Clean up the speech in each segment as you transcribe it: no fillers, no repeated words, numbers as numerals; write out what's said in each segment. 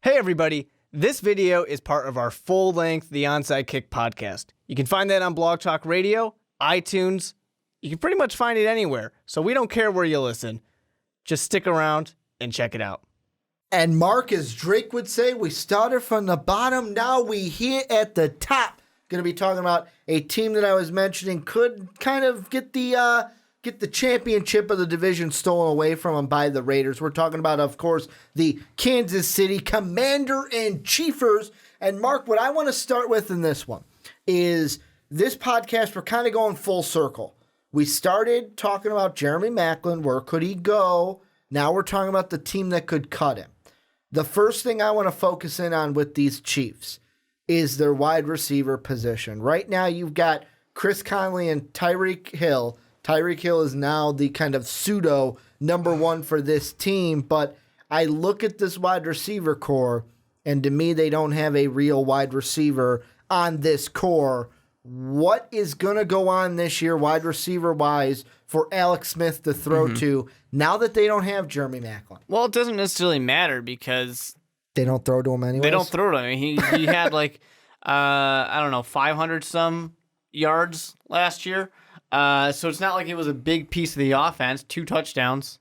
Hey everybody, this video is part of our full-length The Onside Kick podcast. You can find that on Blog Talk Radio, iTunes. You can pretty much find it anywhere, so we don't care where you listen. Just stick around and check it out. And Mark, as Drake would say, we started from the bottom, now we hit at the top. Going to be talking about a team that I was mentioning could kind of get the championship of the division stolen away from them by the Raiders. We're talking about, of course, the Kansas City Commander-in-Chiefers. And Mark, what I want to start with in this one is this podcast, we're kind of going full circle. We started talking about Jeremy Maclin, where could he go? Now we're talking about the team that could cut him. The first thing I want to focus in on with these Chiefs is their wide receiver position. Right now you've got Chris Conley and Tyreek Hill. Tyreek Hill is now the kind of pseudo number one for this team, but I look at this wide receiver core, and to me, they don't have a real wide receiver on this core. What is going to go on this year, wide receiver-wise, for Alex Smith to throw to now that they don't have Jeremy Maclin? Well, it doesn't necessarily matter because They don't throw to him anyway. they don't throw to him. He had like, 500-some yards last year. So it's not like it was a big piece of the offense. 2 touchdowns.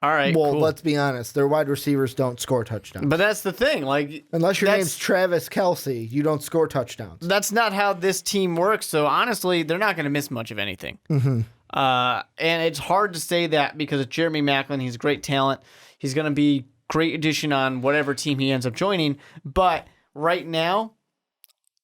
All right, Well, cool. let's be honest. Their wide receivers don't score touchdowns. But that's the thing. Like, Unless your name's Travis Kelce, you don't score touchdowns. that's not how this team works. So honestly, they're not going to miss much of anything. And it's hard to say that because of Jeremy Maclin. He's a great talent. He's going to be great addition on whatever team he ends up joining. But right now,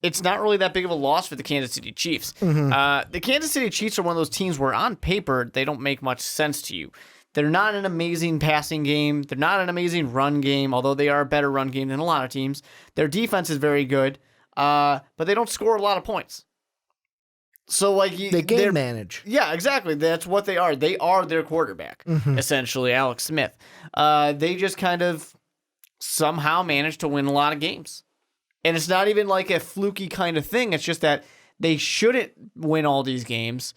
it's not really that big of a loss for the Kansas City Chiefs. The Kansas City Chiefs are one of those teams where on paper, they don't make much sense to you. They're not an amazing passing game. They're not an amazing run game, although they are a better run game than a lot of teams. Their defense is very good, but they don't score a lot of points. So like They game manage. Yeah, exactly. That's what they are. They are their quarterback, essentially, Alex Smith. They just kind of somehow managed to win a lot of games. And it's not even like a fluky kind of thing. It's just that they shouldn't win all these games.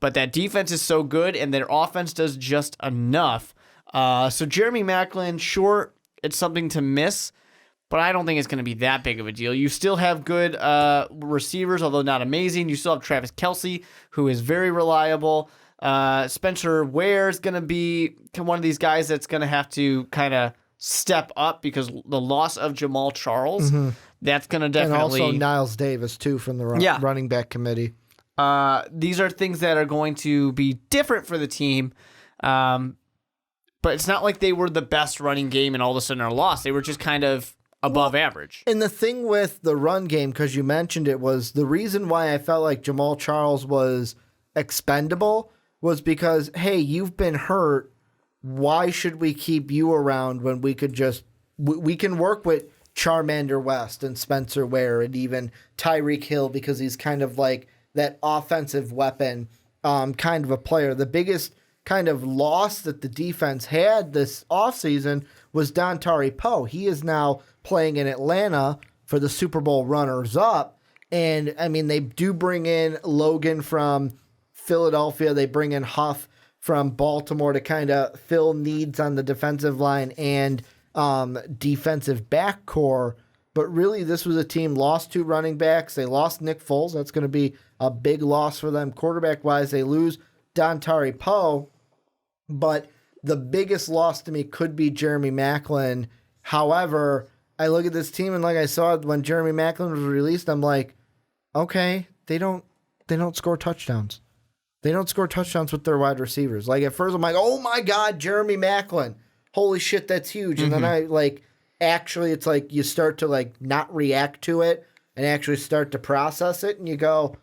But that defense is so good, and their offense does just enough. So Jeremy Maclin, sure, it's something to miss, but I don't think it's going to be that big of a deal. You still have good receivers, although not amazing. You still have Travis Kelce, who is very reliable. Spencer Ware is going to be one of these guys that's going to have to kind of step up because the loss of Jamal Charles, that's going to definitely... And also Niles Davis, too, from the running back committee. These are things that are going to be different for the team, but it's not like they were the best running game and all of a sudden are lost. They were just kind of above average. And the thing with the run game, because you mentioned it, was the reason why I felt like Jamal Charles was expendable was because, hey, you've been hurt. Why should we keep you around when we could just we can work with Charmander West and Spencer Ware and even Tyreek Hill because he's kind of like that offensive weapon kind of a player. The biggest kind of loss that the defense had this offseason was Dontari Poe. He is now playing in Atlanta for the Super Bowl runners-up. And, I mean, they do bring in Logan from Philadelphia. They bring in Huff from Baltimore to kind of fill needs on the defensive line and defensive back core. But really, this was a team lost 2 running backs. They lost Nick Foles. That's going to be a big loss for them. Quarterback-wise, they lose Dontari Poe. But the biggest loss to me could be Jeremy Maclin. However, I look at this team, and like I saw when Jeremy Maclin was released, I'm like, okay, they don't score touchdowns. They don't score touchdowns with their wide receivers. Like, at first, I'm like, oh, my God, Jeremy Maclin. Holy shit, that's huge. And then I, like... Actually, it's like you start to like not react to it and actually start to process it, and you go,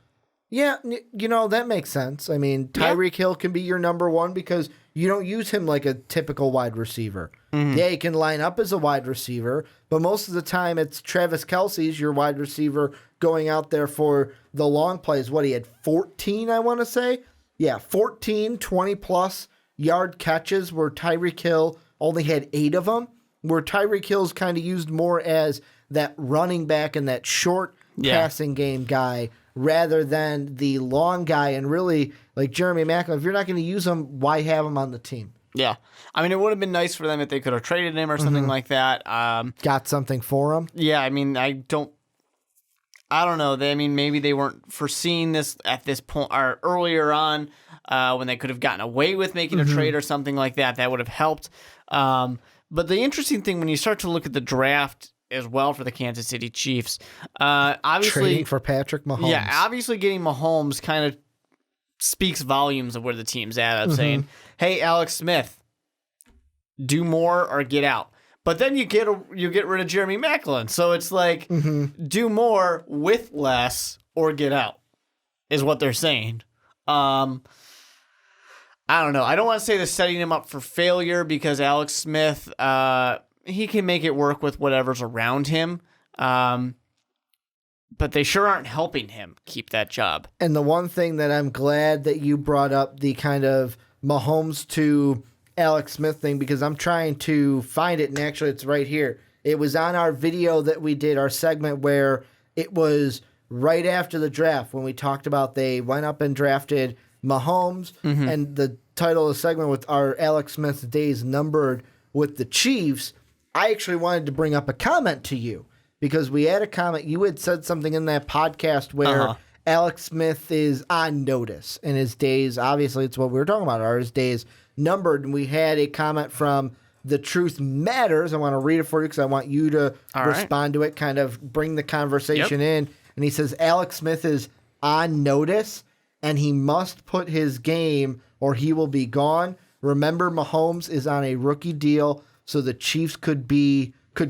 yeah, you know, that makes sense. I mean, Tyreek Hill can be your number one because you don't use him like a typical wide receiver. Yeah, he can line up as a wide receiver, but most of the time it's Travis Kelce's your wide receiver going out there for the long plays. What, he had 14, I want to say? Yeah, 14, 20-plus yard catches where Tyreek Hill only had 8 of them. Where Tyreek Hill's kind of used more as that running back and that short passing game guy rather than the long guy. And really, like Jeremy Maclin, if you're not going to use him, why have him on the team? Yeah. I mean, it would have been nice for them if they could have traded him or something like that. Got something for him. Yeah, I mean, I don't know. Maybe they weren't foreseeing this at this point or earlier on when they could have gotten away with making a trade or something like that. That would have helped. But the interesting thing when you start to look at the draft as well for the Kansas City Chiefs, obviously Trading for Patrick Mahomes. Yeah, obviously getting Mahomes kind of speaks volumes of where the team's at. I'm saying, hey, Alex Smith, do more or get out. But then you get rid of Jeremy Maclin. So it's like, do more with less or get out is what they're saying. I don't know. I don't want to say they're setting him up for failure because Alex Smith, he can make it work with whatever's around him. But they sure aren't helping him keep that job. And the one thing that I'm glad that you brought up, the kind of Mahomes to Alex Smith thing, because I'm trying to find it, and actually it's right here. It was on our video that we did, our segment where it was right after the draft when we talked about they went up and drafted Mahomes, and the title of the segment with our Alex Smith's days numbered with the Chiefs. I actually wanted to bring up a comment to you because we had a comment. You had said something in that podcast where Alex Smith is on notice and his days, obviously it's what we were talking about, are his days numbered. And we had a comment from The Truth Matters. I want to read it for you because I want you to respond to it, kind of bring the conversation in. And he says, Alex Smith is on notice and he must put his game or he will be gone. Remember, Mahomes is on a rookie deal, so the Chiefs could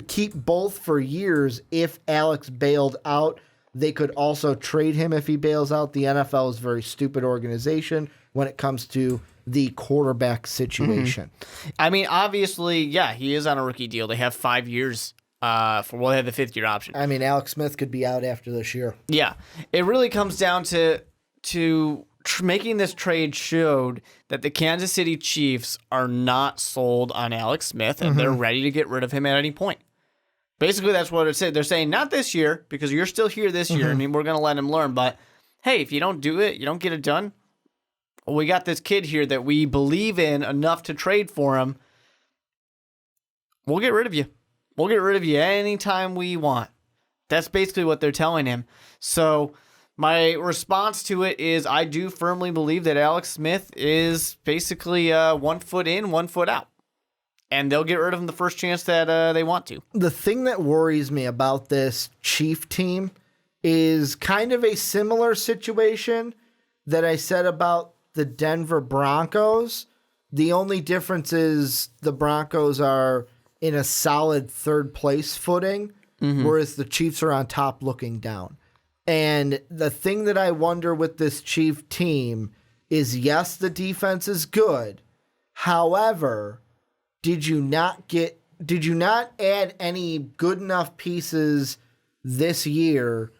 keep both for years if Alex bailed out. They could also trade him if he bails out. The NFL is a very stupid organization when it comes to the quarterback situation. I mean, obviously, yeah, he is on a rookie deal. They have 5 years they have the 5th-year option. I mean, Alex Smith could be out after this year. Yeah. It really comes down to making this trade showed that the Kansas City Chiefs are not sold on Alex Smith, and they're ready to get rid of him at any point. Basically, that's what it said. They're saying, not this year, because you're still here this year, and we're going to let him learn. But, hey, if you don't do it, you don't get it done, well, we got this kid here that we believe in enough to trade for him. We'll get rid of you. We'll get rid of you anytime we want. That's basically what they're telling him. So my response to it is I do firmly believe that Alex Smith is basically 1 foot in, 1 foot out. And they'll get rid of him the first chance that they want to. The thing that worries me about this Chief team is kind of a similar situation that I said about the Denver Broncos. The only difference is the Broncos are in a solid third place footing, whereas the Chiefs are on top looking down. And the thing that I wonder with this Chief team is, yes, the defense is good. However, did you not add any good enough pieces this year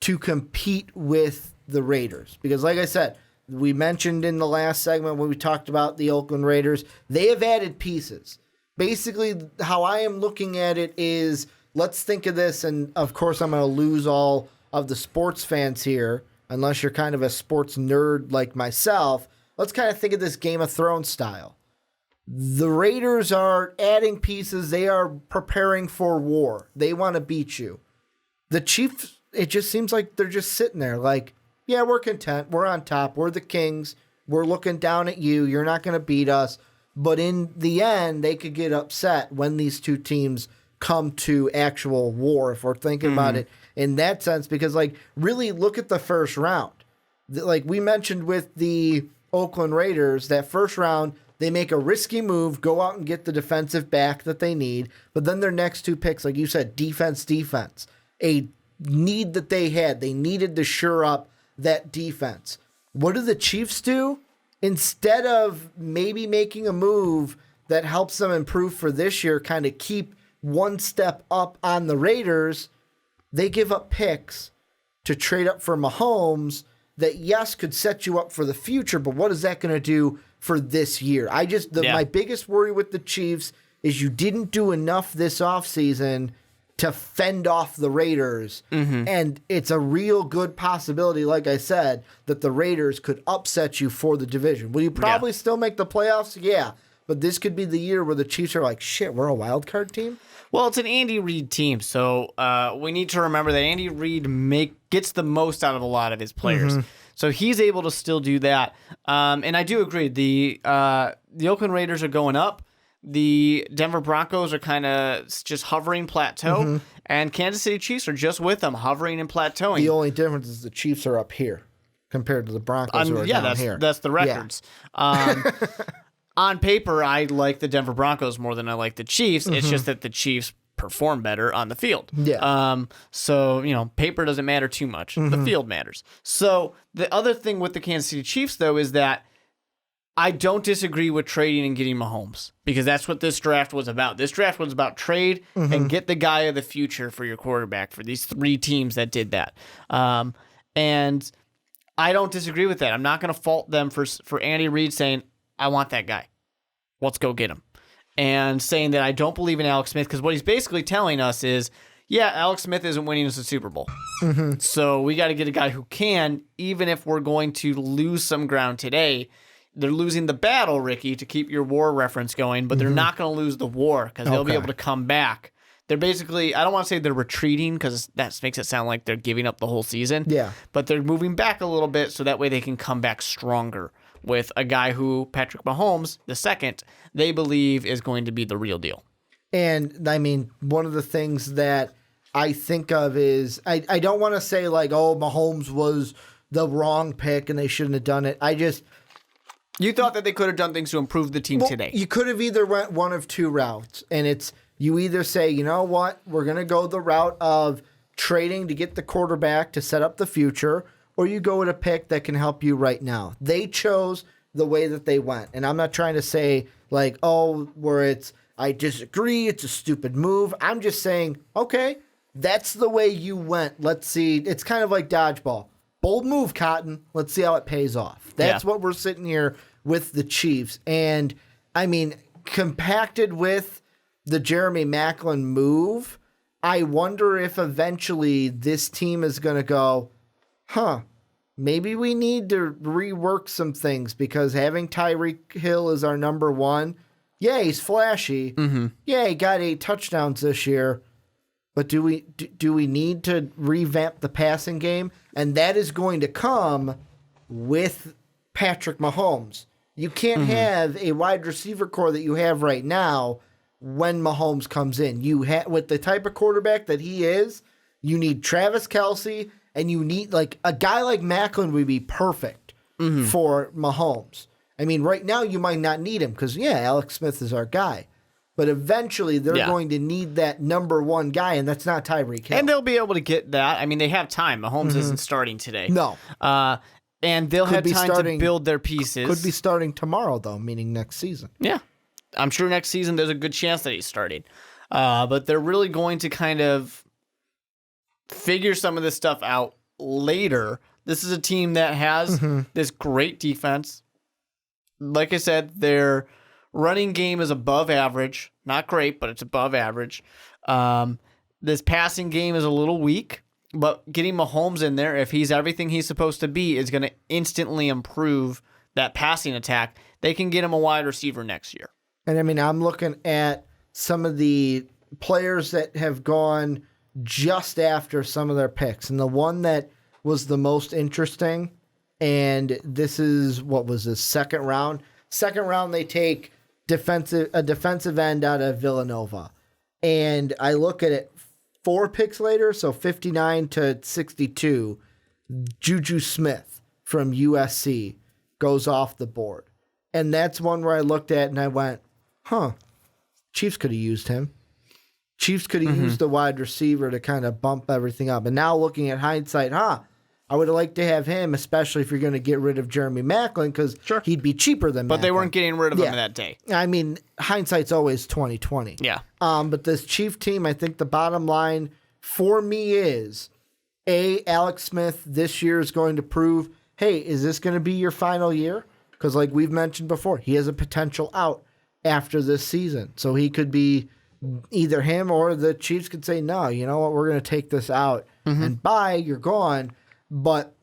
to compete with the Raiders? Because like I said, we mentioned in the last segment when we talked about the Oakland Raiders, they have added pieces. Basically, how I am looking at it is, let's think of this, and of course I'm going to lose all of the sports fans here, unless you're kind of a sports nerd like myself. Let's kind of think of this Game of Thrones style. The Raiders are adding pieces. They are preparing for war. They want to beat you. The Chiefs, it just seems like they're just sitting there like, yeah, we're content. We're on top. We're the kings. We're looking down at you. You're not going to beat us. But in the end, they could get upset when these two teams come to actual war, if we're thinking about it in that sense. Because, like, really look at the first round. Like we mentioned with the Oakland Raiders, that first round, they make a risky move, go out and get the defensive back that they need. But then their next two picks, like you said, defense. A need that they had. They needed to shore up that defense. What do the Chiefs do? Instead of maybe making a move that helps them improve for this year, kind of keep one step up on the Raiders, they give up picks to trade up for Mahomes that, yes, could set you up for the future, but what is that going to do for this year? My biggest worry with the Chiefs is you didn't do enough this offseason to fend off the Raiders. And it's a real good possibility, like I said, that the Raiders could upset you for the division. Will you probably still make the playoffs? Yeah. but this could be the year where the Chiefs are like, shit, we're a wild card team. Well, it's an Andy Reid team, so we need to remember that Andy Reid gets the most out of a lot of his players. So he's able to still do that. And I do agree. The Oakland Raiders are going up. The Denver Broncos are kind of just hovering plateau. And Kansas City Chiefs are just with them, hovering and plateauing. The only difference is the Chiefs are up here compared to the Broncos who are down here. That's the records. Yeah. On paper, I like the Denver Broncos more than I like the Chiefs. It's just that the Chiefs perform better on the field. Yeah. So, paper doesn't matter too much. The field matters. So the other thing with the Kansas City Chiefs, though, is that I don't disagree with trading and getting Mahomes because that's what this draft was about. This draft was about trade and get the guy of the future for your quarterback for these three teams that did that. And I don't disagree with that. I'm not going to fault them for Andy Reid saying, I want that guy. Let's go get him. And saying that I don't believe in Alex Smith because what he's basically telling us is, yeah, Alex Smith isn't winning us a Super Bowl. So we got to get a guy who can, even if we're going to lose some ground today. They're losing the battle, Ricky, to keep your war reference going, but they're not going to lose the war because they'll be able to come back. They're basically, I don't want to say they're retreating because that makes it sound like they're giving up the whole season. Yeah. But they're moving back a little bit so that way they can come back stronger with a guy who, Patrick Mahomes, the second, they believe is going to be the real deal. And, I mean, one of the things that I think of is, I don't want to say like, oh, Mahomes was the wrong pick and they shouldn't have done it. You thought that they could have done things to improve the team today. You could have either went one of two routes, and it's you either say, you know what, we're going to go the route of trading to get the quarterback to set up the future, or you go with a pick that can help you right now. They chose the way that they went, and I'm not trying to say like, oh, where it's I disagree, it's a stupid move. I'm just saying, okay, that's the way you went. Let's see. It's kind of like dodgeball. Bold move, Cotton. Let's see how it pays off. That's what we're sitting here with the Chiefs. And, I mean, compacted with the Jeremy Maclin move, I wonder if eventually this team is going to go, maybe we need to rework some things because having Tyreek Hill as our number one, yeah, he's flashy. Yeah, he got 8 touchdowns this year. But do we need to revamp the passing game? And that is going to come with Patrick Mahomes. You can't have a wide receiver core that you have right now when Mahomes comes in. With the type of quarterback that he is, you need Travis Kelce, and you need like a guy like Maclin would be perfect for Mahomes. I mean, right now you might not need him because Alex Smith is our guy. But eventually, they're going to need that number one guy, and that's not Tyreek Hill. And they'll be able to get that. I mean, they have time. Mahomes isn't starting today. No. And they'll have time to build their pieces. Could be starting tomorrow, though, meaning next season. Yeah. I'm sure next season there's a good chance that he's starting. But they're really going to kind of figure some of this stuff out later. This is a team that has this great defense. Like I said, they're running game is above average. Not great, but it's above average. This passing game is a little weak, but getting Mahomes in there, if he's everything he's supposed to be, is going to instantly improve that passing attack. They can get him a wide receiver next year. And, I mean, I'm looking at some of the players that have gone just after some of their picks. And the one that was the most interesting, and this is, what was this, second round? Second round, they take a defensive end out of Villanova. And I look at it 4 picks later, so 59 to 62, Juju Smith from USC goes off the board. And that's one where I looked at and I went, Chiefs could have used him. Chiefs could have used the wide receiver to kind of bump everything up. And now looking at hindsight, I would have liked to have him, especially if you're going to get rid of Jeremy Maclin, because he'd be cheaper than Maclin. But they weren't getting rid of him that day. I mean, hindsight's always 20/20. Yeah. But this Chief team, I think the bottom line for me is, Alex Smith this year is going to prove, hey, is this going to be your final year? Because like we've mentioned before, he has a potential out after this season. So he could be either him or the Chiefs could say, no, you know what, we're going to take this out. And bye, you're gone. But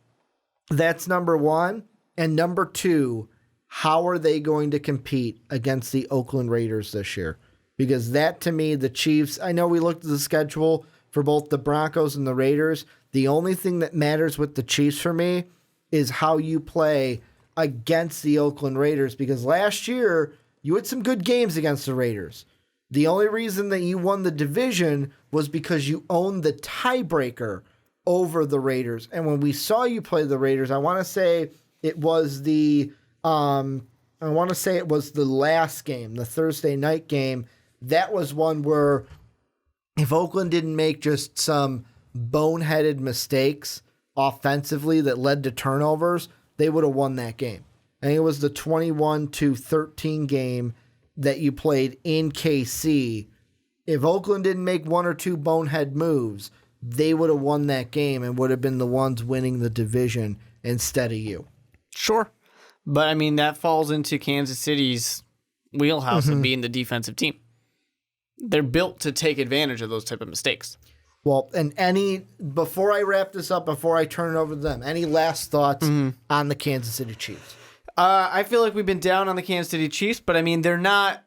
that's number one. And number two, how are they going to compete against the Oakland Raiders this year? Because that, to me, the Chiefs, I know we looked at the schedule for both the Broncos and the Raiders. The only thing that matters with the Chiefs for me is how you play against the Oakland Raiders, because last year you had some good games against the Raiders. The only reason that you won the division was because you owned the tiebreaker over the Raiders. And when we saw you play the Raiders, I want to say it was the last game, the Thursday night game. That was one where if Oakland didn't make just some boneheaded mistakes offensively that led to turnovers, they would have won that game. I think it was the 21-13 game that you played in KC. If Oakland didn't make one or two bonehead moves, they would have won that game and would have been the ones winning the division instead of you. Sure. But, I mean, that falls into Kansas City's wheelhouse of being the defensive team. They're built to take advantage of those type of mistakes. Well, and before I wrap this up, before I turn it over to them, any last thoughts on the Kansas City Chiefs? I feel like we've been down on the Kansas City Chiefs, but I mean, we're not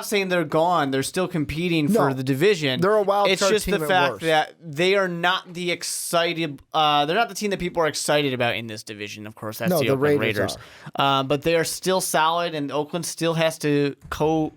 saying they're gone. They're still competing for the division. They're a wild card team. It's just the fact that they are not the excited. They're not the team that people are excited about in this division. Of course, that's the Oakland Raiders. But they are still solid, and Oakland still has to go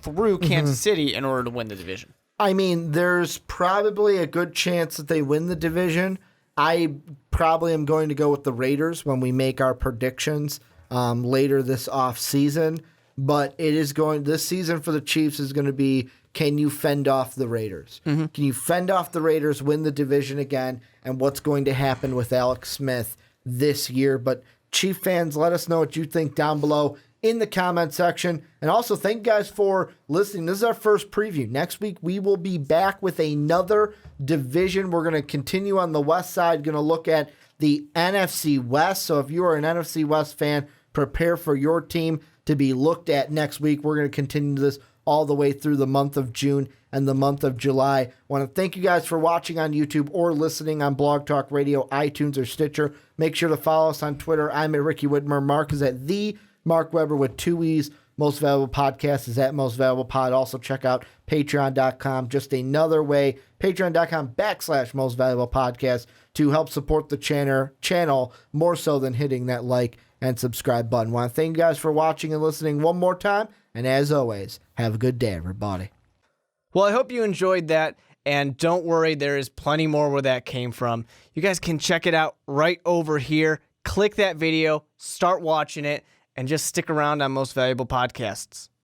through Kansas City in order to win the division. I mean, there's probably a good chance that they win the division. I probably am going to go with the Raiders when we make our predictions later this off season. But this season for the Chiefs is going to be, can you fend off the Raiders? Can you fend off the Raiders, win the division again, and what's going to happen with Alex Smith this year? But Chief fans, let us know what you think down below in the comment section. And also, thank you guys for listening. This is our first preview. Next week, we will be back with another division. We're going to continue on the west side, going to look at the NFC West. So if you are an NFC West fan, prepare for your team to be looked at next week. We're going to continue this all the way through the month of June and the month of July. I want to thank you guys for watching on YouTube or listening on Blog Talk Radio, iTunes, or Stitcher. Make sure to follow us on Twitter. I'm at Ricky Widmer. Mark is at the Mark Weber with 2 E's. Most Valuable Podcast is at Most Valuable Pod. Also check out patreon.com. Just another way, patreon.com/Most Valuable Podcast to help support the channel more so than hitting that like and subscribe button. Want to thank you guys for watching and listening one more time. And as always, have a good day, everybody. Well, I hope you enjoyed that. And don't worry, there is plenty more where that came from. You guys can check it out right over here. Click that video, start watching it, and just stick around on Most Valuable Podcasts.